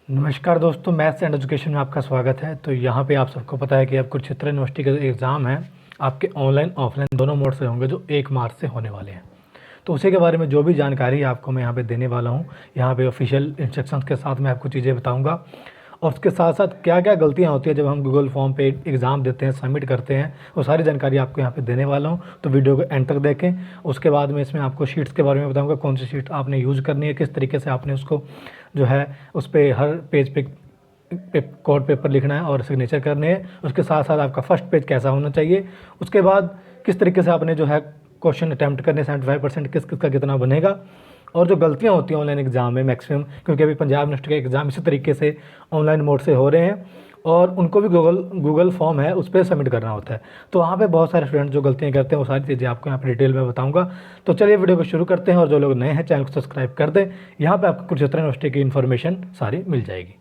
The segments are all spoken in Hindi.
नमस्कार दोस्तों, मैथ्स एंड एजुकेशन में आपका स्वागत है। तो यहाँ पे आप सबको पता है कि अब कुरुक्षेत्र यूनिवर्सिटी के एग्ज़ाम हैं आपके ऑनलाइन ऑफलाइन दोनों मोड से होंगे, जो 1 मार्च से होने वाले हैं। तो उसी के बारे में जो भी जानकारी आपको मैं यहाँ पे देने वाला हूँ, यहाँ पे ऑफिशियल इंस्ट्रक्शंस के साथ मैं आपको चीज़ें बताऊँगा। और उसके साथ साथ क्या क्या गलतियाँ होती है जब हम गूगल फॉर्म पे एग्ज़ाम देते हैं, सबमिट करते हैं, वो सारी जानकारी आपको यहाँ पे देने वाला हूँ। तो वीडियो को एंड तक देखें। उसके बाद में इसमें आपको शीट्स के बारे में बताऊँगा, कौन सी शीट आपने यूज़ करनी है, किस तरीके से आपने उसको जो है उस पर हर पेज पे कोड पेपर लिखना है और सिग्नेचर करने हैं। उसके साथ साथ आपका फर्स्ट पेज कैसा होना चाहिए, उसके बाद किस तरीके से आपने जो है क्वेश्चन अटैम्प्ट करने 75% किस किस का कितना बनेगा, और जो गलतियां होती हैं ऑनलाइन एग्ज़ाम में मैक्सिमम, क्योंकि अभी पंजाब यूनिवर्सिटी के एग्ज़ाम इसी तरीके से ऑनलाइन मोड से हो रहे हैं और उनको भी गूगल फॉर्म है उस पर सबमिट करना होता है। तो वहाँ पे बहुत सारे स्टूडेंट जो गलतियाँ करते हैं वो सारी चीज़ें आपको यहाँ पे डिटेल में बताऊँगा। तो चलिए वीडियो को शुरू करते हैं, और जो लोग नए हैं चैनल को सब्सक्राइब कर दें। यहाँ पर आपको कुरुक्षेत्र यूनिवर्सिटी की इन्फॉर्मेशन सारी मिल जाएगी।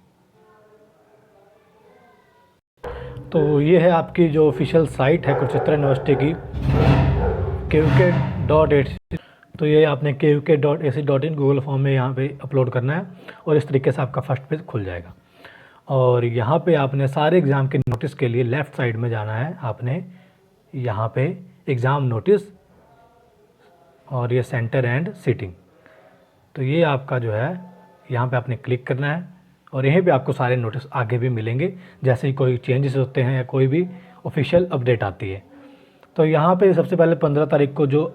तो ये है आपकी जो ऑफिशियल साइट है कुरुक्षेत्र यूनिवर्सिटी की, kuk.ac। तो ये आपने kuk.ac.in गूगल फॉर्म में यहाँ पे अपलोड करना है और इस तरीके से आपका फर्स्ट पेज खुल जाएगा। और यहाँ पे आपने सारे एग्ज़ाम के नोटिस के लिए लेफ़्ट साइड में जाना है। आपने यहाँ पे एग्ज़ाम नोटिस और ये सेंटर एंड सीटिंग, तो ये आपका जो है यहाँ पे आपने क्लिक करना है और यहीं पे आपको सारे नोटिस आगे भी मिलेंगे जैसे ही कोई चेंजेस होते हैं या कोई भी ऑफिशियल अपडेट आती है। तो यहाँ पे सबसे पहले 15 तारीख को जो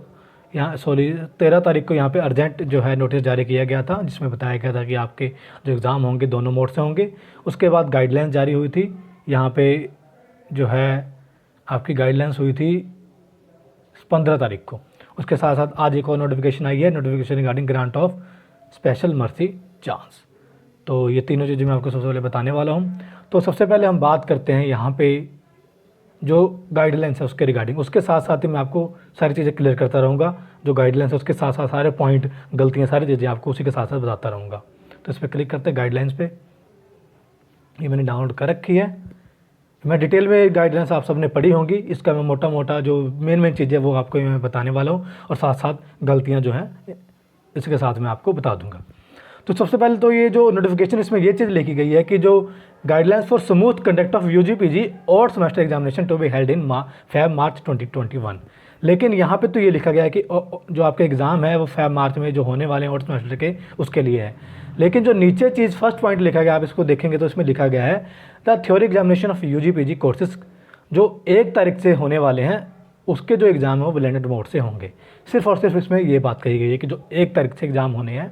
13 तारीख को यहाँ पे अर्जेंट जो है नोटिस जारी किया गया था, जिसमें बताया गया था कि आपके जो एग्ज़ाम होंगे दोनों मोड से होंगे। उसके बाद गाइडलाइंस जारी हुई थी, यहाँ पे जो है आपकी गाइडलाइंस हुई थी 15 तारीख को। उसके साथ साथ आज एक और नोटिफिकेशन आई है, notification regarding grant of special mercy chance. तो ये तीनों चीज़ें मैं आपको सबसे पहले बताने वाला हूँ। तो सबसे पहले हम बात करते हैं यहाँ पे जो गाइडलाइंस है उसके रिगार्डिंग। उसके साथ साथ ही मैं आपको सारी चीज़ें क्लियर करता रहूँगा, जो गाइडलाइंस है उसके साथ साथ सारे पॉइंट, गलतियाँ, सारी चीज़ें आपको उसी के साथ साथ बताता रहूँगा। तो इस पर क्लिक करते हैं गाइडलाइंस पे। ये मैंने डाउनलोड कर रखी है। मैं डिटेल में गाइडलाइंस आप सबने पढ़ी होंगी, इसका मैं मोटा मोटा जो मेन चीज़ें वो आपको मैं बताने वाला हूँ, और साथ साथ गलतियाँ जो हैं इसके साथ मैं आपको बता दूँगा। तो सबसे पहले तो ये जो नोटिफिकेशन, इसमें ये चीज़ लिखी गई है कि जो guidelines for smooth conduct of UG PG और semester examination to be held in Feb March 2021। लेकिन यहाँ पे तो ये लिखा गया है कि जो आपके एग्ज़ाम है वो Feb March में जो होने वाले हैं और सेमेस्टर के, उसके लिए है। लेकिन जो नीचे चीज़ फर्स्ट पॉइंट लिखा गया, आप इसको देखेंगे तो इसमें लिखा गया है the theory examination of UG PG courses जो 1 तारीख से होने वाले हैं, उसके जो एग्ज़ाम है वो ब्लेंडेड मोड से होंगे। सिर्फ और सिर्फ इसमें ये बात कही गई है कि जो 1 तारीख से एग्ज़ाम होने हैं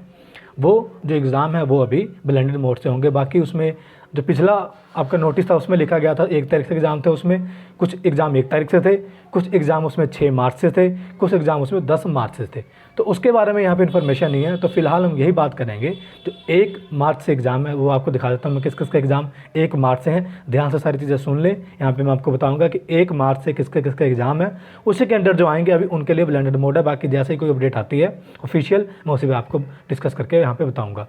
वो जो एग्ज़ाम है वो अभी ब्लेंडेड मोड से होंगे। बाकी उसमें जो पिछला आपका नोटिस था उसमें लिखा गया था 1 तारीख से एग्ज़ाम थे, उसमें कुछ एग्ज़ाम 1 तारीख से थे, कुछ एग्ज़ाम उसमें 6 मार्च से थे, कुछ एग्ज़ाम उसमें 10 मार्च से थे। तो उसके बारे में यहाँ पे इन्फॉर्मेशन नहीं है। तो फिलहाल हम यही बात करेंगे जो 1 मार्च से एग्ज़ाम है वो आपको दिखा देता हूँ मैं किस किस का एग्ज़ाम 1 मार्च से हैं। ध्यान से सारी चीज़ें सुन लें। यहाँ पे मैं आपको बताऊँगा कि 1 मार्च से किसका किसका एग्ज़ाम है, उसी के अंडर जो आएंगे अभी उनके लिए ब्लेंडेड मोड है। बाकी जैसे ही कोई अपडेट आती है ऑफिशियल, मैं उसी पर आपको डिस्कस करके यहाँ पर बताऊँगा।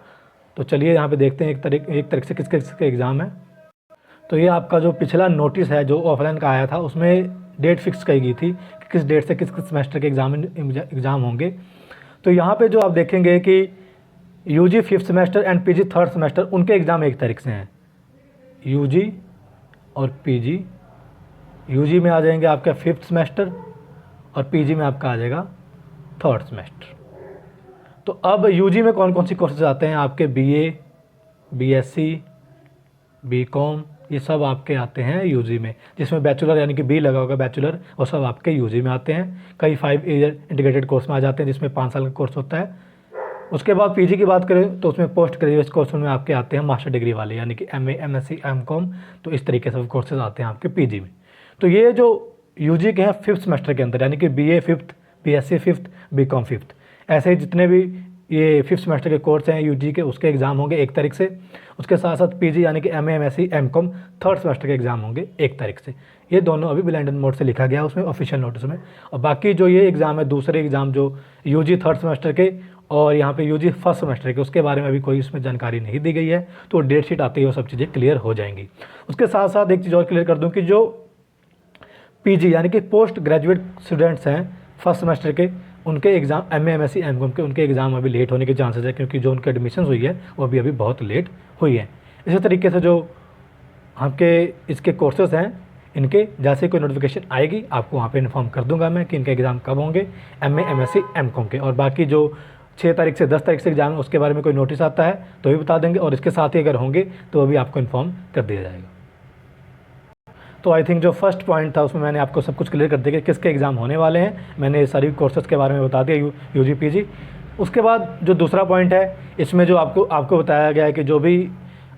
तो चलिए यहाँ पर देखते हैं 1 तारीख से किस किसका एग्ज़ाम है। तो ये आपका जो पिछला नोटिस है जो ऑफलाइन का आया था, उसमें डेट फिक्स की गई थी कि किस डेट से किस किस सेमेस्टर के एग्ज़ाम होंगे। तो यहाँ पे जो आप देखेंगे कि UG 5th semester and PG 3rd semester, उनके एग्ज़ाम 1 तारीख से हैं। यूजी और पीजी, यूजी में आ जाएंगे आपका 5th सेमेस्टर और पीजी में आपका आ जाएगा 3rd सेमेस्टर। तो अब यूजी में कौन कौन सी कोर्सेज आते हैं आपके, बीए, बीएससी, बीकॉम, ये सब आपके आते हैं यूजी में, जिसमें बैचलर यानी कि बी लगा होगा बैचलर, वो सब आपके यूजी में आते हैं। कई 5 ईयर इंटीग्रेटेड कोर्स में आ जाते हैं जिसमें 5 साल का कोर्स होता है। उसके बाद पीजी की बात करें तो उसमें पोस्ट ग्रेजुएट कोर्स में आपके आते हैं मास्टर डिग्री वाले, यानी कि एमए, एमएससी, एमकॉम। तो इस तरीके से कोर्सेज आते हैं आपके पीजी में। तो ये जो यूजी के हैं 5th सेमेस्टर के अंदर, यानी कि BA 5th, BSc 5th, BCom 5th, ऐसे ही जितने भी ये 5th सेमेस्टर के कोर्स हैं यूजी के, उसके एग्ज़ाम होंगे 1 तारीख से। उसके साथ साथ पीजी यानी कि MA, MSc, MCom 3rd semester के एग्ज़ाम होंगे 1 तारीख से। ये दोनों अभी ब्लेंडेड मोड से लिखा गया उसमें ऑफिशियल नोटिस में। और बाकी जो ये एग्ज़ाम है, दूसरे एग्ज़ाम जो यूजी 3rd सेमेस्टर के और यहाँ पे यूजी 1st सेमेस्टर के, उसके बारे में अभी कोई इसमें जानकारी नहीं दी गई है। तो डेट शीट आती है वो सब चीज़ें क्लियर हो जाएंगी। उसके साथ साथ एक चीज़ और क्लियर कर दूँ कि जो पीजी यानी कि पोस्ट ग्रेजुएट स्टूडेंट्स हैं 1st सेमेस्टर के, उनके एग्ज़ाम एमए, एमएससी, एमकॉम के, उनके एग्ज़ाम अभी लेट होने के चांसेस है, क्योंकि जो उनकी एडमिशन हुई है वो अभी बहुत लेट हुई है। इसी तरीके से जो आपके इसके कोर्सेज़ हैं, इनके जैसे कोई नोटिफिकेशन आएगी आपको वहाँ पे इन्फॉर्म कर दूंगा मैं कि इनके एग्ज़ाम कब होंगे, MA MSc MCOM के। और बाकी जो 6 तारीख से 10 तारीख से एग्ज़ाम है उसके बारे में कोई नोटिस आता है तो भी बता देंगे, और इसके साथ ही अगर होंगे तो वो भी आपको इन्फॉर्म कर दिया जाएगा। तो आई थिंक जो फर्स्ट पॉइंट था उसमें मैंने आपको सब कुछ क्लियर कर दिया कि किसके एग्ज़ाम होने वाले हैं, मैंने सारी कोर्सेज़ के बारे में बता दिया, UG PG। उसके बाद जो दूसरा पॉइंट है इसमें जो आपको बताया गया है कि जो भी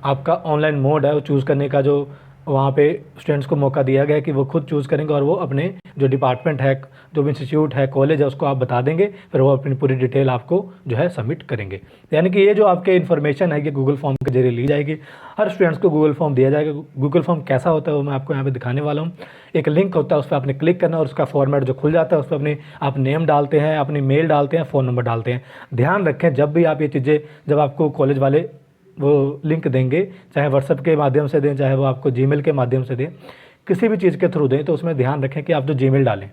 आपका ऑनलाइन मोड है वो चूज़ करने का जो वहाँ पे स्टूडेंट्स को मौका दिया गया है कि वो खुद चूज़ करेंगे, और वो अपने जो डिपार्टमेंट है, जो भी इंस्टीट्यूट है, कॉलेज है, उसको आप बता देंगे, फिर वो अपनी पूरी डिटेल आपको जो है सबमिट करेंगे। यानी कि ये जो आपके इन्फॉर्मेशन है ये गूगल फॉर्म के जरिए ली जाएगी। हर स्टूडेंट्स को गूगल फॉर्म दिया जाएगा। गूगल फॉर्म कैसा होता है वो मैं आपको यहाँ पर दिखाने वाला हूँ। एक लिंक होता है, उस पर आपने क्लिक करना और उसका फॉर्मेट जो खुल जाता है उस पर आप नेम डालते हैं, अपनी मेल डालते हैं, फ़ोन नंबर डालते हैं। ध्यान रखें जब भी आप ये चीज़ें, जब आपको कॉलेज वाले वो लिंक देंगे, चाहे व्हाट्सएप के माध्यम से दें, चाहे वो आपको जीमेल के माध्यम से दें, किसी भी चीज़ के थ्रू दें, तो उसमें ध्यान रखें कि आप जो जीमेल डालें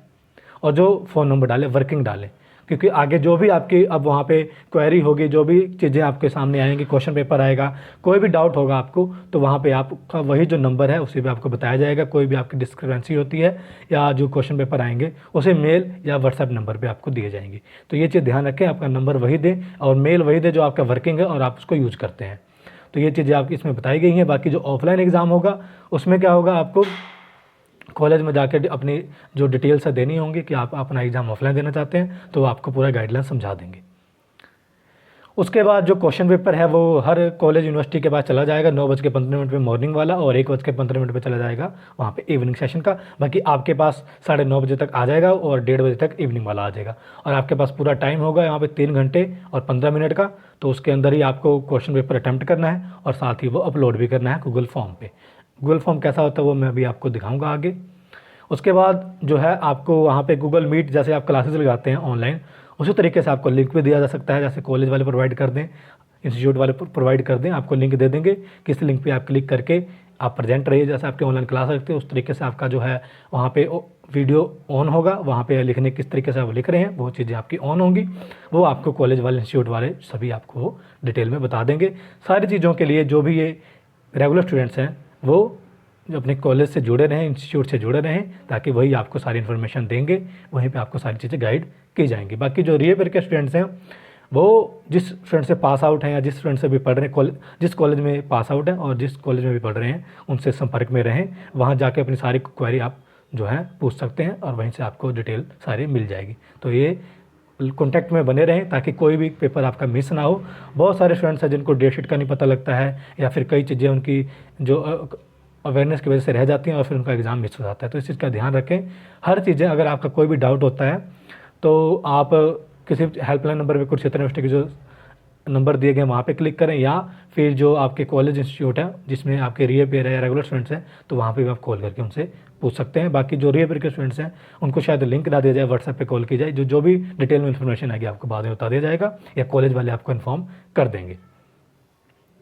और जो फ़ोन नंबर डालें वर्किंग डालें, क्योंकि आगे जो भी आपकी अब वहाँ पे क्वेरी होगी, जो भी चीज़ें आपके सामने आएंगी, क्वेश्चन पेपर आएगा, कोई भी डाउट होगा आपको, तो वहाँ पे आपका वही जो नंबर है उसी पे आपको बताया जाएगा। कोई भी आपकी डिस्क्रिपेंसी होती है या जो क्वेश्चन पेपर आएंगे उसे मेल या व्हाट्सएप नंबर पर आपको दिए जाएंगे। तो ये चीज़ ध्यान रखें, आपका नंबर वही दें और मेल वही दें जो आपका वर्किंग है और आप उसको यूज़ करते हैं। तो ये चीज़ें आपकी इसमें बताई गई हैं। बाकी जो ऑफलाइन एग्ज़ाम होगा उसमें क्या होगा, आपको कॉलेज में जाकर अपनी जो डिटेल्स है देनी होंगी कि आप अपना एग्ज़ाम ऑफलाइन देना चाहते हैं, तो आपको पूरा गाइडलाइन समझा देंगे। उसके बाद जो क्वेश्चन पेपर है वो हर कॉलेज यूनिवर्सिटी के पास चला जाएगा 9:15 पे मॉर्निंग वाला, और 1:15 पे चला जाएगा वहाँ पे इवनिंग सेशन का। बाकी आपके पास 9:30 बजे तक आ जाएगा और 1:30 बजे तक इवनिंग वाला आ जाएगा, और आपके पास पूरा टाइम होगा यहाँ पे 3 घंटे और 15 मिनट का। तो उसके अंदर ही आपको क्वेश्चन पेपर अटैम्प्ट करना है और साथ ही वो अपलोड भी करना है गूगल फॉर्म पे। गूगल फॉर्म कैसा होता है वो मैं अभी आपको दिखाऊंगा आगे। उसके बाद जो है आपको वहाँ पे गूगल मीट जैसे आप क्लासेस लगाते हैं ऑनलाइन, उसी तरीके से आपको लिंक भी दिया जा सकता है, जैसे कॉलेज वाले प्रोवाइड कर दें, इंस्टीट्यूट वाले प्रोवाइड कर दें, आपको लिंक दे देंगे, किस लिंक पे आप क्लिक करके आप प्रेजेंट रहिए, जैसे आपके ऑनलाइन क्लास रखते हैं उस तरीके से आपका जो है वहाँ पे वीडियो ऑन होगा, वहाँ पे लिखने किस तरीके से आप लिख रहे हैं वो चीज़ें आपकी ऑन होंगी, वो आपको कॉलेज वाले इंस्टीट्यूट वाले सभी आपको डिटेल में बता देंगे। सारी चीज़ों के लिए जो भी ये रेगुलर स्टूडेंट्स हैं वो जो अपने कॉलेज से जुड़े रहें, इंस्टीट्यूट से जुड़े रहें, ताकि वही आपको सारी इन्फॉर्मेशन देंगे, वहीं पे आपको सारी चीज़ें गाइड की जाएंगी। बाकी जो रीअर के स्टूडेंट्स हैं वो जिस स्टूडेंट से पास आउट हैं या जिस स्टूडेंट से भी पढ़ रहे हैं, जिस कॉलेज में पास आउट हैं और जिस कॉलेज में भी पढ़ रहे हैं उनसे संपर्क में रहें, वहाँ जाके अपनी सारी क्वेरी आप जो है पूछ सकते हैं और वहीं से आपको डिटेल सारी मिल जाएगी। तो ये कॉन्टैक्ट में बने रहें ताकि कोई भी पेपर आपका मिस ना हो। बहुत सारे स्टूडेंट्स हैं जिनको डेट शीट का नहीं पता लगता है, या फिर कई चीज़ें उनकी जो अवेयरनेस की वजह से रह जाती हैं और फिर उनका एग्ज़ाम मिस हो जाता है। तो इस चीज़ का ध्यान रखें। हर चीज़ें, अगर आपका कोई भी डाउट होता है तो आप किसी हेल्पलाइन नंबर पे कुरुक्षेत्र यूनिवर्सिटी के जो नंबर दिए गए वहाँ पे क्लिक करें, या फिर जो आपके कॉलेज इंस्टीट्यूट है जिसमें आपके रीअपेयर है, रेगुलर स्टूडेंट्स हैं, तो वहाँ पे भी आप कॉल करके उनसे पूछ सकते हैं। बाकी जो रीअपेयर के स्टूडेंट्स हैं उनको शायद लिंक ना दिया जाए, व्हाट्सएप पे कॉल की जाए, जो भी डिटेल में इन्फॉर्मेशन आएगी आपको बाद में बता दिया जाएगा या कॉलेज वाले आपको इन्फॉर्म कर देंगे।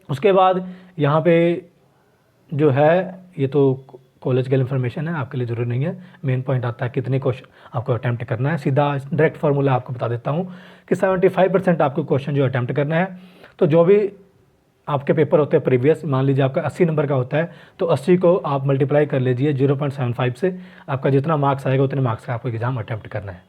उसके बाद यहाँ पे जो है ये तो कॉलेज के लिए इन्फॉर्मेशन है, आपके लिए ज़रूरी नहीं है। मेन पॉइंट आता है कितने क्वेश्चन आपको अटैम्प्ट करना है। सीधा डायरेक्ट फार्मूला आपको बता देता हूँ कि 75% आपको क्वेश्चन जो अटैम्प्ट करना है। तो जो भी आपके पेपर होते हैं प्रीवियस, मान लीजिए आपका 80 नंबर का होता है, तो 80 को आप मल्टीप्लाई कर लीजिए 0.75 से, आपका जितना मार्क्स आएगा उतने मार्क्स का आपको एग्ज़ाम अटैम्प्ट करना है।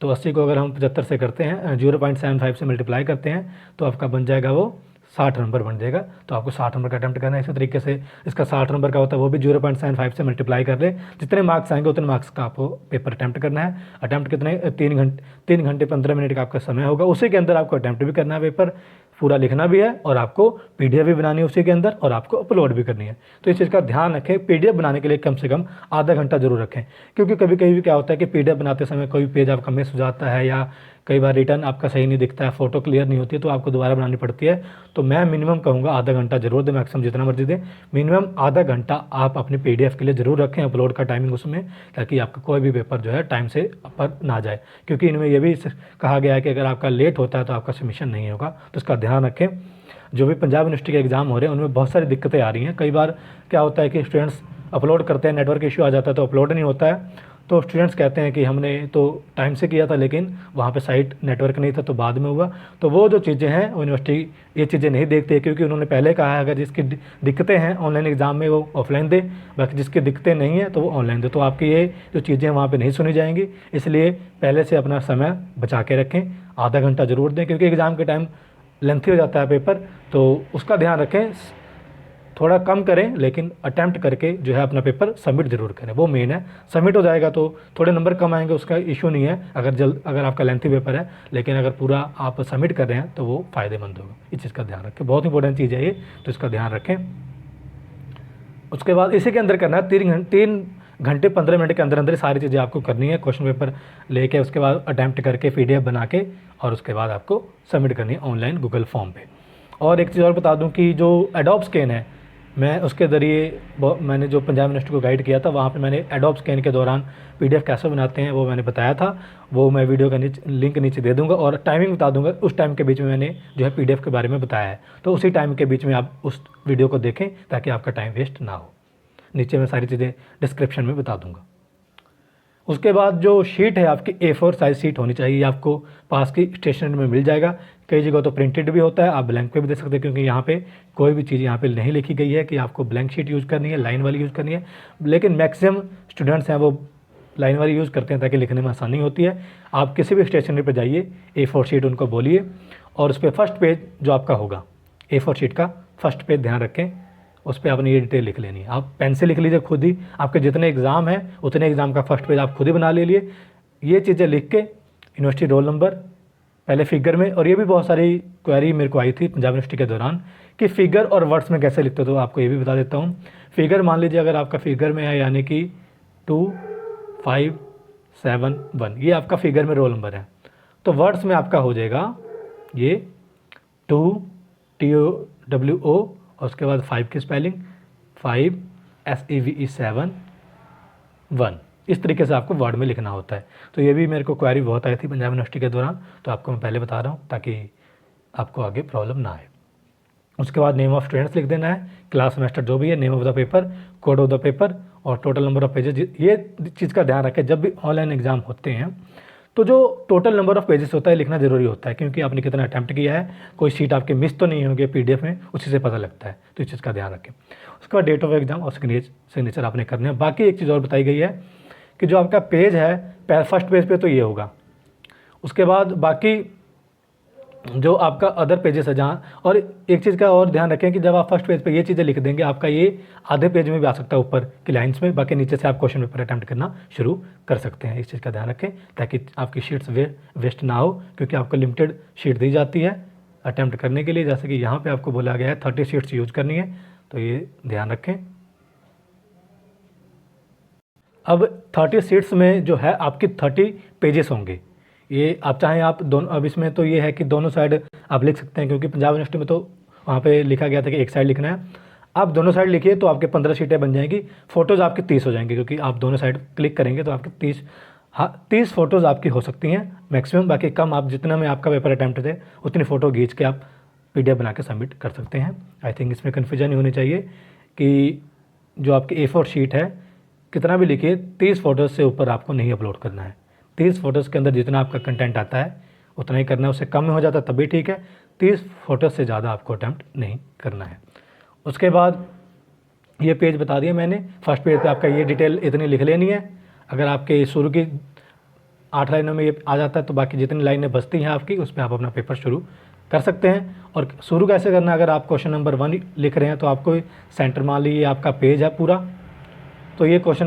तो 80 को अगर हम 75 से करते हैं, 0.75 से मल्टीप्लाई करते हैं, तो आपका बन जाएगा वो 60 नंबर बन जाएगा। तो आपको 60 नंबर का अटैम्प्ट करना है। इसी तरीके से इसका 60 नंबर का होता है वो भी 0.75 से मल्टीप्लाई कर ले, जितने मार्क्स आएंगे उतने मार्क्स का आपको पेपर अटैम्प्ट करना है। अटैम्प्ट कितने, 3 घंटे 15 मिनट का आपका समय होगा, उसी के अंदर आपको अटैम्प्ट भी करना है, पेपर पूरा लिखना भी है, और आपको PDF भी बनानी है उसी के अंदर, और आपको अपलोड भी करनी है। तो इस चीज़ का ध्यान रखें। PDF बनाने के लिए कम से कम आधा घंटा जरूर रखें, क्योंकि कभी कभी क्या होता है कि PDF बनाते समय कोई पेज आपका मिस हो जाता है, या कई बार रिटर्न आपका सही नहीं दिखता है, फ़ोटो क्लियर नहीं होती है, तो आपको दोबारा बनानी पड़ती है। तो मैं मिनिमम कहूँगा आधा घंटा जरूर दें, मैक्सिमम जितना मर्जी दें, मिनिमम आधा घंटा आप अपने PDF के लिए ज़रूर रखें, अपलोड का टाइमिंग उसमें, ताकि आपका कोई भी पेपर जो है टाइम से पर ना जाए। क्योंकि इनमें यह भी कहा गया है कि अगर आपका लेट होता है तो आपका सबमिशन नहीं होगा। तो इसका ध्यान रखें। जो भी पंजाब यूनिवर्सिटी के एग्ज़ाम हो रहे हैं उनमें बहुत सारी दिक्कतें आ रही हैं। कई बार क्या होता है कि स्टूडेंट्स अपलोड करते हैं, नेटवर्क इशू आ जाता है तो अपलोड नहीं होता है। तो स्टूडेंट्स कहते हैं कि हमने तो टाइम से किया था लेकिन वहाँ पे साइट नेटवर्क नहीं था तो बाद में हुआ। तो वो जो चीज़ें हैं वो यूनिवर्सिटी ये चीज़ें नहीं देखती है, क्योंकि उन्होंने पहले कहा है अगर जिसकी दिक्कतें हैं ऑनलाइन एग्ज़ाम में वो ऑफलाइन दे, बाकी जिसकी दिक्कतें नहीं हैं तो वो ऑनलाइन दे। तो आपकी ये जो चीज़ें हैं वहाँ पर नहीं सुनी जाएंगी, इसलिए पहले से अपना समय बचा के रखें, आधा घंटा ज़रूर दें, क्योंकि एग्ज़ाम के टाइम लेंथी हो जाता है पेपर, तो उसका ध्यान रखें। थोड़ा कम करें लेकिन अटैम्प्ट करके जो है अपना पेपर सबमिट ज़रूर करें, वो मेन है। सबमिट हो जाएगा तो थोड़े नंबर कम आएंगे, उसका इशू नहीं है अगर आपका लेंथी पेपर है, लेकिन अगर पूरा आप सबमिट कर रहे हैं तो वो फ़ायदेमंद होगा। इस चीज़ का ध्यान रखें, बहुत इंपॉर्टेंट चीज़ है ये, तो इसका ध्यान रखें। उसके बाद इसी के अंदर करना है 3 घंटे 15 मिनट के अंदर अंदर सारी चीज़ें आपको करनी है। क्वेश्चन पेपर लेके उसके बाद अटैम्प्ट करके PDF बना के और उसके बाद आपको सबमिट करनी है ऑनलाइन गूगल फॉर्म पे। और एक चीज़ और बता दूं कि जो एडोब स्कैन है, मैं उसके ज़रिए मैंने जो पंजाब यूनिवर्सिटी को गाइड किया था, वहाँ पे मैंने एडोब स्कैन के दौरान PDF कैसे बनाते हैं वो मैंने बताया था। वो मैं वीडियो का लिंक नीचे दे दूंगा और टाइमिंग बता दूंगा। उस टाइम के बीच में मैंने जो है PDF के बारे में बताया है, तो उसी टाइम के बीच में आप उस वीडियो को देखें ताकि आपका टाइम वेस्ट ना हो। नीचे मैं सारी चीज़ें डिस्क्रिप्शन में बता दूंगा। उसके बाद जो शीट है आपकी A4 साइज शीट होनी चाहिए, आपको पास की स्टेशनरी में मिल जाएगा। कई जगह तो प्रिंटेड भी होता है, आप ब्लैंक पे भी दे सकते हैं, क्योंकि यहाँ पे कोई भी चीज़ यहाँ पे नहीं लिखी गई है कि आपको ब्लैंक शीट यूज़ करनी है, लाइन वाली यूज़ करनी है। लेकिन मैक्सिमम स्टूडेंट्स हैं वो लाइन वाली यूज़ करते हैं ताकि लिखने में आसानी होती है। आप किसी भी स्टेशनरी पर जाइए, A4 शीट उनको बोलिए और उस पर फर्स्ट पेज जो आपका होगा A4 शीट का फर्स्ट पेज ध्यान रखें, उस पर आपने ये डिटेल लिख लेनी है। आप पेन से लिख लीजिए खुद ही, आपके जितने एग्ज़ाम हैं उतने एग्ज़ाम का फर्स्ट पेज आप खुद ही बना लीजिए। ये चीज़ें लिख के यूनिवर्सिटी रोल नंबर पहले फिगर में, और ये भी बहुत सारी क्वेरी मेरे को आई थी पंजाब यूनिवर्सिटी के दौरान कि फिगर और वर्ड्स में कैसे लिखते हो, तो आपको ये भी बता देता हूँ। फिगर मान लीजिए अगर आपका फिगर में है यानी कि 2571, ये आपका फिगर में रोल नंबर है, तो वर्ड्स में आपका हो जाएगा ये 2TOWO और उसके बाद 5 की स्पेलिंग 5SEVE7 इस तरीके से आपको वर्ड में लिखना होता है। तो ये भी मेरे को क्वेरी बहुत आई थी पंजाब यूनिवर्सिटी के दौरान, तो आपको मैं पहले बता रहा हूँ ताकि आपको आगे प्रॉब्लम ना आए। उसके बाद नेम ऑफ स्टूडेंट्स लिख देना है, क्लास सेमेस्टर जो भी है, name of the paper, code of the paper और टोटल नंबर ऑफ पेजेस। ये चीज़ का ध्यान रखें, जब भी ऑनलाइन एग्जाम होते हैं तो जो टोटल नंबर ऑफ पेजेस होता है लिखना ज़रूरी होता है, क्योंकि आपने कितना अटैम्प्ट किया है, कोई सीट आपके मिस तो नहीं होगी PDF में, उसी से पता लगता है। तो इस चीज़ का ध्यान रखें। उसके बाद डेट ऑफ एग्जाम और सिग्नेचर आपने करने हैं। बाकी एक चीज़ और बताई गई है कि जो आपका पेज है फर्स्ट पेज पे तो ये होगा, उसके बाद बाकी जो आपका अदर पेजेस है जहाँ, और एक चीज़ का और ध्यान रखें कि जब आप फर्स्ट पेज पे ये चीज़ें लिख देंगे आपका ये आधे पेज में भी आ सकता है ऊपर की लाइंस में, बाकी नीचे से आप क्वेश्चन पेपर अटैम्प्ट करना शुरू कर सकते हैं। इस चीज़ का ध्यान रखें ताकि आपकी शीट्स वेस्ट ना हो, क्योंकि आपको लिमिटेड शीट दी जाती है अटैम्प्ट करने के लिए, जैसे कि यहाँ पर आपको बोला गया है 30 शीट्स यूज करनी है, तो ये ध्यान रखें। अब 30 शीट्स में जो है आपकी 30 पेजेस होंगे। ये आप चाहें आप दोनों, अब इसमें तो ये है कि दोनों साइड आप लिख सकते हैं, क्योंकि पंजाब यूनिवर्सिटी में तो वहाँ पे लिखा गया था कि एक साइड लिखना है। आप दोनों साइड लिखिए तो आपके 15 शीटें बन जाएंगी। फ़ोटोज़ आपकी 30 हो जाएंगी, क्योंकि आप दोनों साइड क्लिक करेंगे तो आपकी 30 फ़ोटोज़ आपकी हो सकती हैं मैक्सिमम। बाकी कम, आप जितना में आपका पेपर अटैम्प्ट थे उतनी फ़ोटो खींच के आप PDF बना के सबमिट कर सकते हैं। आई थिंक इसमें कन्फ्यूजन नहीं होनी चाहिए कि जो आपकी A4 शीट है कितना भी लिखिए, 30 फ़ोटोज़ से ऊपर आपको नहीं अपलोड करना है। 30 फ़ोटोज़ के अंदर जितना आपका कंटेंट आता है उतना ही करना है, उससे कम में हो जाता है तब भी ठीक है, 30 फ़ोटोज़ से ज़्यादा आपको अटैम्प्ट नहीं करना है। उसके बाद ये पेज बता दिया मैंने, फर्स्ट पेज पे आपका ये डिटेल इतनी लिख लेनी है। अगर आपके शुरू की 8 लाइनों में ये आ जाता है तो बाकी जितनी लाइनें बचती हैं आपकी उस पर आप अपना पेपर शुरू कर सकते हैं। और शुरू कैसे करना है, अगर आप क्वेश्चन नंबर 1 लिख रहे हैं तो आपको सेंटर मान लीजिए आपका पेज है पूरा, तो ये क्वेश्चन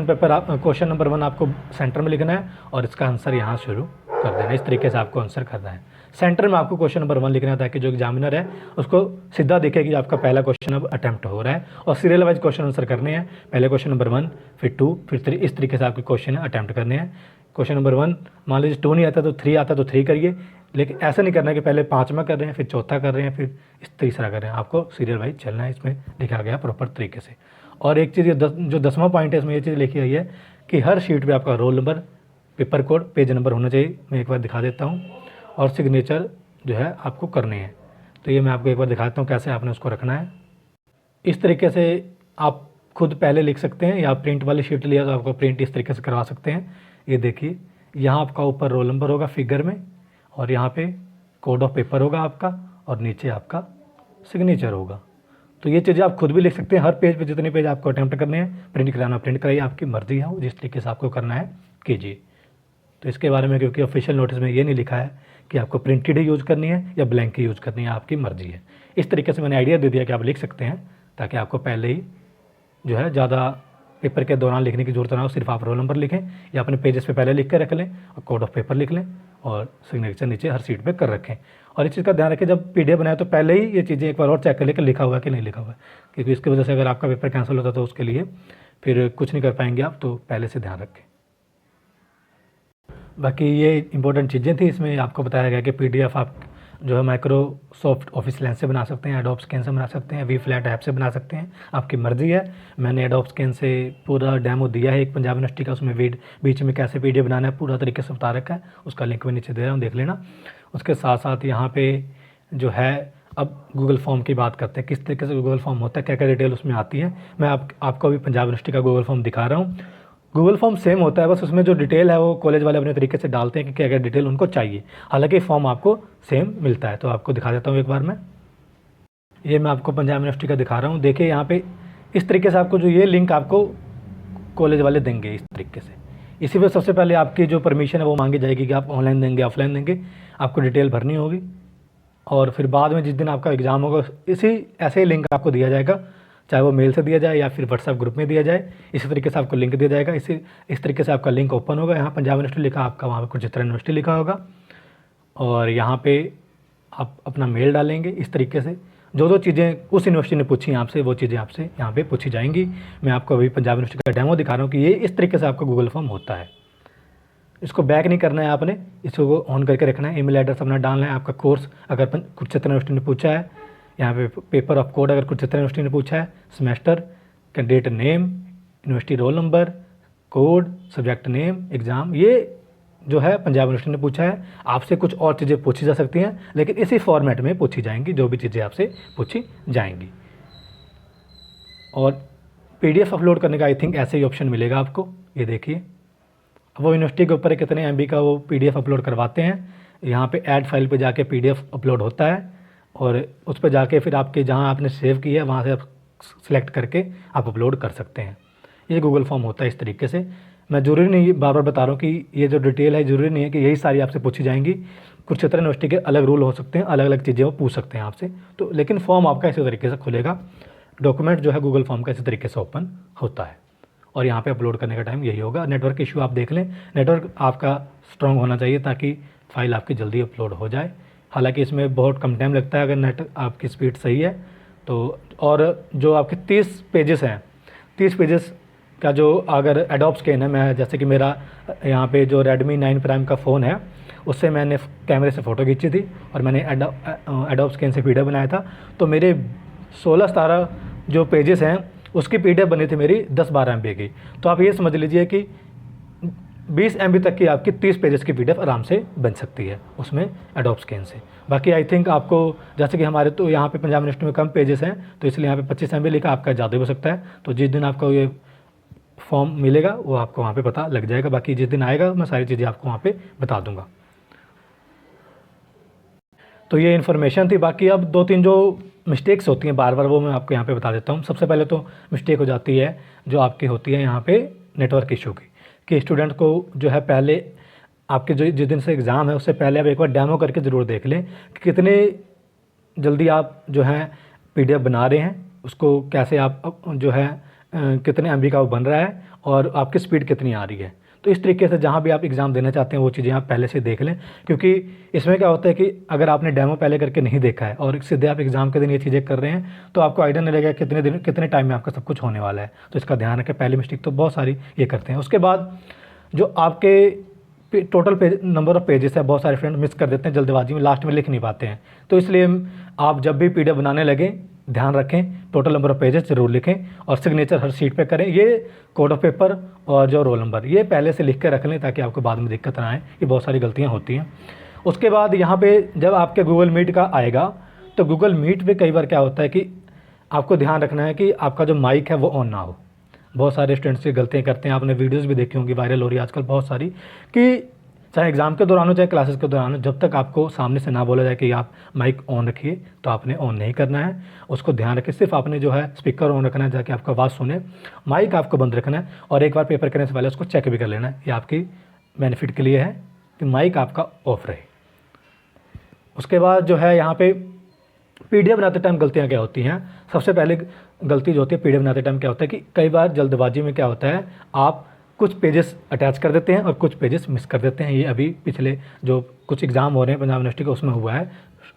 नंबर 1 आपको सेंटर में लिखना है और इसका आंसर यहाँ शुरू कर देना है। इस तरीके से आपको आंसर करना है। सेंटर में आपको क्वेश्चन नंबर 1 लिखना है ताकि जो एग्जामिनर है उसको सीधा दिखे कि आपका पहला क्वेश्चन अब अटैम्प्ट हो रहा है, और सीरियल वाइज क्वेश्चन आंसर करने हैं। पहले क्वेश्चन नंबर 1, फिर 2, फिर 3, इस तरीके से आपके क्वेश्चन अटैम्प्ट करने हैं। क्वेश्चन नंबर 1 मान लीजिए 2 नहीं आता तो 3 आता तो 3 करिए, लेकिन ऐसा नहीं करना है कि पहले 5वां कर रहे हैं फिर 4था कर रहे हैं फिर तीसरा कर रहे हैं। आपको सीरियल वाइज चलना है, इसमें लिखा गया प्रॉपर तरीके से। और एक चीज़ जो 10वां पॉइंट है इसमें ये चीज़ लिखी गई है कि हर शीट पे आपका roll number, paper code, page number होना चाहिए। मैं एक बार दिखा देता हूँ, और सिग्नेचर जो है आपको करने हैं। तो ये मैं आपको एक बार दिखाता हूँ कैसे आपने उसको रखना है। इस तरीके से आप खुद पहले लिख सकते हैं, या प्रिंट वाली शीट लिया तो आपको प्रिंट इस तरीके से करवा सकते हैं। ये देखिए, यहाँ आपका ऊपर रोल नंबर होगा फिगर में, और यहाँ पे कोड ऑफ पेपर होगा आपका, और नीचे आपका सिग्नेचर होगा। तो ये चीज़ें आप खुद भी लिख सकते हैं। हर पेज पे जितने पेज आपको अटैम्प्ट करने हैं, प्रिंट कराना प्रिंट कराइए, आपकी मर्ज़ी है, जिस तरीके से आपको करना है कीजिए। तो इसके बारे में क्योंकि ऑफिशियल नोटिस में ये नहीं लिखा है कि आपको प्रिंटेड ही यूज़ करनी है या ब्लैंक ही यूज़ करनी है, आपकी मर्ज़ी है। इस तरीके से मैंने आइडिया दे दिया कि आप लिख सकते हैं, ताकि आपको पहले ही जो है ज़्यादा पेपर के दौरान लिखने की जरूरत ना हो। सिर्फ आप रोल नंबर लिखें या अपने पेजेस पे पहले लिख कर रख लें और कोड ऑफ पेपर लिख लें और सिग्नेचर नीचे हर सीट पे कर रखें। और इस चीज़ का ध्यान रखें, जब पीडीएफ बनाए तो पहले ही ये चीज़ें एक बार और चेक कर लें कि लिखा हुआ है कि नहीं लिखा हुआ है, क्योंकि इसकी वजह से अगर आपका पेपर कैंसिल होता तो उसके लिए फिर कुछ नहीं कर पाएंगे आप। तो पहले से ध्यान रखें। बाकी ये इंपॉर्टेंट चीज़ें थी, इसमें आपको बताया गया कि पीडीएफ आप जो है माइक्रोसॉफ्ट ऑफिस लेंस से बना सकते हैं, एडोब स्कैन से बना सकते हैं, वी फ्लैट ऐप से बना सकते हैं, आपकी मर्ज़ी है। मैंने एडोब स्कैन से पूरा डेमो दिया है एक पंजाब यूनिवर्सिटी का, उसमें बीच में कैसे पीडीएफ बनाना है पूरा तरीके से बता रखा है, उसका लिंक मैं नीचे दे रहा हूँ, देख लेना। उसके साथ साथ यहाँ पे जो है अब गूगल फॉर्म की बात करते हैं, किस तरीके से गूगल फॉर्म होता है, क्या क्या डिटेल उसमें आती है। मैं आपको अभी पंजाब यूनिवर्सिटी का गूगल फॉर्म दिखा रहा हूँ। गूगल फॉर्म सेम होता है, बस उसमें जो डिटेल है वो कॉलेज वाले अपने तरीके से डालते हैं कि क्या क्या डिटेल उनको चाहिए। हालांकि फॉर्म आपको सेम मिलता है। तो आपको दिखा देता हूँ एक बार मैं आपको पंजाब यूनिवर्सिटी का दिखा रहा हूँ। देखिए यहाँ पे इस तरीके से आपको जो ये लिंक आपको कॉलेज वाले देंगे इस तरीके से। इसी पर सबसे पहले आपकी जो परमिशन है वो मांगी जाएगी कि आप ऑनलाइन देंगे ऑफलाइन देंगे, आपको डिटेल भरनी होगी। और फिर बाद में जिस दिन आपका एग्ज़ाम होगा ऐसे ही लिंक आपको दिया जाएगा, चाहे वो मेल से दिया जाए या फिर व्हाट्सएप ग्रुप में दिया जाए, इसी तरीके से आपको लिंक दिया जाएगा। इस तरीके से आपका लिंक ओपन होगा। यहाँ पंजाब यूनिवर्सिटी लिखा आपका, वहाँ पर कुरुक्षेत्र यूनिवर्सिटी लिखा होगा, और यहाँ पे आप अपना मेल डालेंगे। इस तरीके से जो चीज़ें उस यूनिवर्सिटी ने पूछी आपसे वो चीज़ें आपसे यहाँ पे पूछी जाएंगी। मैं आपको अभी पंजाब यूनिवर्सिटी का डेमो दिखा रहा हूँ कि ये इस तरीके से आपका गूगल फॉर्म होता है। इसको बैक नहीं करना है आपने, इसको ऑन करके रखना है। ईमेल एड्रेस अपना डालना है, आपका कोर्स अगर कुरुक्षेत्र यूनिवर्सिटी ने पूछा है, यहाँ पे पेपर ऑफ कोड अगर कुरुक्षेत्र यूनिवर्सिटी ने पूछा है, semester, candidate name, university roll number, code, subject name, exam, ये जो है पंजाब यूनिवर्सिटी ने पूछा है। आपसे कुछ और चीज़ें पूछी जा सकती हैं, लेकिन इसी फॉर्मेट में पूछी जाएंगी जो भी चीज़ें आपसे पूछी जाएंगी। और पीडीएफ अपलोड करने का आई थिंक ऐसे ही ऑप्शन मिलेगा आपको। ये देखिए, वो यूनिवर्सिटी के ऊपर कितने एमबी का वो पीडीएफ अपलोड करवाते हैं। यहाँ पे ऐड फाइल पे जाके पीडीएफ अपलोड होता है, और उस पर जाके फिर आपके जहाँ आपने सेव किया है वहाँ से आप सिलेक्ट करके आप अपलोड कर सकते हैं। ये गूगल फॉर्म होता है इस तरीके से। मैं ज़रूरी नहीं, बार बार बता रहा हूँ कि ये जो डिटेल है ज़रूरी नहीं है कि यही सारी आपसे पूछी जाएंगी। कुरुक्षेत्र यूनिवर्सिटी के अलग रूल हो सकते हैं, अलग अलग चीज़ें वो पूछ सकते हैं आपसे। तो लेकिन फॉर्म आपका इसी तरीके से खुलेगा, डॉक्यूमेंट जो है गूगल फॉर्म का इसी तरीके से ओपन होता है। और यहाँ पे अपलोड करने का टाइम यही होगा। नेटवर्क इशू आप देख लें, नेटवर्क आपका स्ट्रॉन्ग होना चाहिए ताकि फ़ाइल आपकी जल्दी अपलोड हो जाए। हालांकि इसमें बहुत कम टाइम लगता है अगर नेट आपकी स्पीड सही है तो। और जो आपके 30 पेजेस हैं, 30 पेजेस का जो अगर एडोब स्कैन है, मैं जैसे कि मेरा यहाँ पे जो रेडमी 9 प्राइम का फ़ोन है उससे मैंने कैमरे से फ़ोटो खींची थी और मैंने एडोब स्कैन से पीडीएफ बनाया था। तो मेरे 16-17 जो पेजेस हैं उसकी पीडीएफ बनी थी मेरी 10-12 MB की। तो आप ये समझ लीजिए कि 20 MB तक की आपकी 30 पेजेस की पीडीएफ आराम से बन सकती है उसमें एडोब स्कैन से। बाकी आई थिंक आपको, जैसे कि हमारे तो यहाँ पे पंजाब यूनिवर्सिटी में कम पेजेस हैं तो इसलिए यहाँ पे 25 MB लिखा, आपका ज़्यादा हो सकता है। तो जिस दिन आपको ये फॉर्म मिलेगा वो आपको वहाँ पे पता लग जाएगा। बाकी जिस दिन आएगा मैं सारी चीज़ें आपको वहाँ पे बता दूँगा। तो ये इन्फॉर्मेशन थी। बाकी अब 2-3 जो मिस्टेक्स होती हैं बार बार वो मैं आपको यहाँ पे बता देता हूँ। सबसे पहले तो मिस्टेक हो जाती है जो आपकी होती है यहाँ पे नेटवर्क इशू की, कि स्टूडेंट को जो है पहले आपके जो जिस दिन से एग्ज़ाम है उससे पहले आप एक बार डेमो करके ज़रूर देख लें कि कितने जल्दी आप जो है पीडीएफ बना रहे हैं, उसको कैसे आप जो है कितने MB का वो बन रहा है और आपकी स्पीड कितनी आ रही है। तो इस तरीके से जहाँ भी आप एग्ज़ाम देना चाहते हैं वो चीज़ें आप पहले से देख लें, क्योंकि इसमें क्या होता है कि अगर आपने डेमो पहले करके नहीं देखा है और सीधे आप एग्ज़ाम के दिन ये चीज़ें कर रहे हैं तो आपको आइडिया नहीं लगेगा कितने टाइम में आपका सब कुछ होने वाला है। तो इसका ध्यान रखें। पहली मिस्टेक तो बहुत सारी ये करते हैं। उसके बाद जो आपके टोटल नंबर ऑफ़ पेजेस है, बहुत सारे फ्रेंड मिस कर देते हैं जल्दबाजी में, लास्ट में लिख नहीं पाते हैं। तो इसलिए आप जब भी पीडीएफ बनाने लगें ध्यान रखें टोटल नंबर ऑफ़ पेजेस ज़रूर लिखें और सिग्नेचर हर सीट पे करें। ये कोड ऑफ पेपर और जो रोल नंबर ये पहले से लिख कर रख लें ताकि आपको बाद में दिक्कत ना आए। ये बहुत सारी गलतियाँ होती हैं। उसके बाद यहाँ पे जब आपके गूगल मीट का आएगा तो गूगल मीट पे कई बार क्या होता है कि आपको ध्यान रखना है कि आपका जो माइक है वो ऑन ना हो। बहुत सारे स्टूडेंट्स ये गलतियाँ करते हैं, आपने वीडियोज़ भी देखी होंगी, वायरल हो रही है आजकल बहुत सारी, कि चाहे एग्ज़ाम के दौरान हो चाहे क्लासेस के दौरान हो, जब तक आपको सामने से ना बोला जाए कि आप माइक ऑन रखिए तो आपने ऑन नहीं करना है। उसको ध्यान रखिए, सिर्फ आपने जो है स्पीकर ऑन रखना है ताकि आपका आवाज़ सुने, माइक आपको बंद रखना है, और एक बार पेपर करने से पहले उसको चेक भी कर लेना है। ये आपकी बेनिफिट के लिए है कि माइक आपका ऑफ रहे। उसके बाद जो है यहाँ पे पीडीएफ बनाते टाइम गलतियाँ क्या होती हैं। सबसे पहले गलती जो होती है पीडीएफ बनाते टाइम क्या होता है कि कई बार जल्दबाजी में क्या होता है, आप कुछ पेजेस अटैच कर देते हैं और कुछ पेजेस मिस कर देते हैं। ये अभी पिछले जो कुछ एग्ज़ाम हो रहे हैं पंजाब यूनिवर्सिटी के, उसमें हुआ है,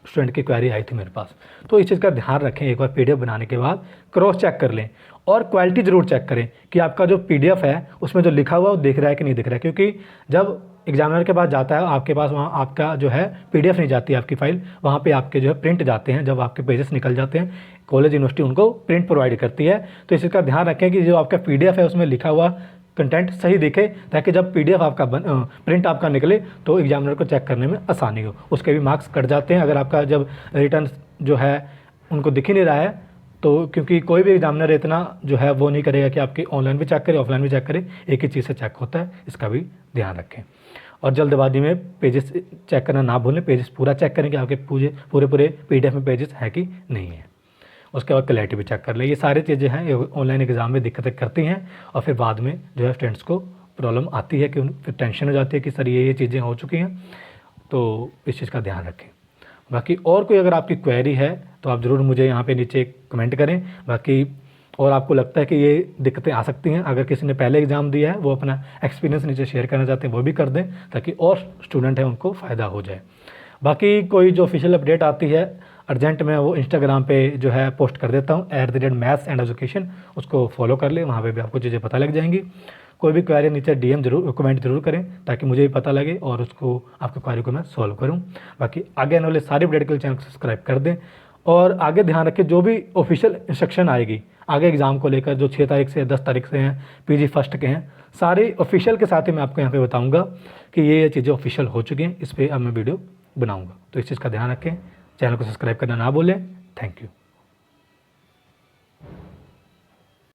स्टूडेंट की क्वेरी आई थी मेरे पास। तो इस चीज़ का ध्यान रखें, एक बार पीडीएफ बनाने के बाद क्रॉस चेक कर लें, और क्वालिटी ज़रूर चेक करें कि आपका जो पीडीएफ है उसमें जो लिखा हुआ वो दिख रहा है कि नहीं दिख रहा है। क्योंकि जब एग्जामिनर के पास जाता है, आपके पास वहाँ आपका जो है पीडीएफ नहीं जाती है आपकी फ़ाइल, वहाँ पे आपके जो है प्रिंट जाते हैं। जब आपके पेजेस निकल जाते हैं, कॉलेज यूनिवर्सिटी उनको प्रिंट प्रोवाइड करती है। तो इस चीज़ का ध्यान रखें कि जो आपका पीडीएफ है उसमें लिखा हुआ कंटेंट सही दिखे, ताकि जब पीडीएफ आपका प्रिंट आपका निकले तो एग्जामिनर को चेक करने में आसानी हो। उसके भी मार्क्स कट जाते हैं अगर आपका जब रिटर्न जो है उनको दिख ही नहीं रहा है तो, क्योंकि कोई भी एग्जामिनर इतना जो है वो नहीं करेगा कि आपकी ऑनलाइन भी चेक करे ऑफलाइन भी चेक करे, एक ही चीज़ से चेक होता है। इसका भी ध्यान रखें। और जल्दबाजी में पेजेस चेक करना ना भूलें, पेजेस पूरा चेक करें कि आपके पूरे पीडीएफ में पेजेस हैं कि नहीं है। उसके बाद क्लैरिटी भी चेक कर लें। ये सारी चीज़ें हैं, ये ऑनलाइन एग्ज़ाम में दिक्कतें करती हैं, और फिर बाद में जो है स्टूडेंट्स को प्रॉब्लम आती है कि फिर टेंशन हो जाती है कि सर ये चीज़ें हो चुकी हैं। तो इस चीज़ का ध्यान रखें। बाकी और कोई अगर आपकी क्वेरी है तो आप ज़रूर मुझे यहाँ पे नीचे कमेंट करें। बाकी और आपको लगता है कि ये दिक्कतें आ सकती हैं, अगर किसी ने पहले एग्ज़ाम दिया है वो अपना एक्सपीरियंस नीचे शेयर करना चाहते हैं वो भी कर दें, ताकि और स्टूडेंट हैं उनको फ़ायदा हो जाए। बाकी कोई जो ऑफिशियल अपडेट आती है अर्जेंट में, वो इंस्टाग्राम पे जो है पोस्ट कर देता हूँ @maths&education, उसको फॉलो कर ले, वहाँ पे भी आपको चीज़ें पता लग जाएंगी। कोई भी क्वेरी नीचे डीएम जरूर कमेंट जरूर करें ताकि मुझे भी पता लगे और उसको आपकी क्वेरी को मैं सॉल्व करूँ। बाकी आगे आने वाले सारी अपडेट के लिए चैनल को सब्सक्राइब कर दें, और आगे ध्यान रखें जो भी ऑफिशियल इंस्ट्रक्शन आएगी आगे एग्ज़ाम को लेकर, जो 6 तारीख से 10 तारीख से हैं, पीजी फर्स्ट के हैं, सारे ऑफिशियल के साथ ही मैं आपको यहाँ पे बताऊँगा कि ये चीज़ें ऑफिशियल हो चुकी हैं। इस पर अब मैं वीडियो बनाऊँगा। तो इस चीज़ का ध्यान रखें, चैनल को सब्सक्राइब करना ना भूलें। Thank you.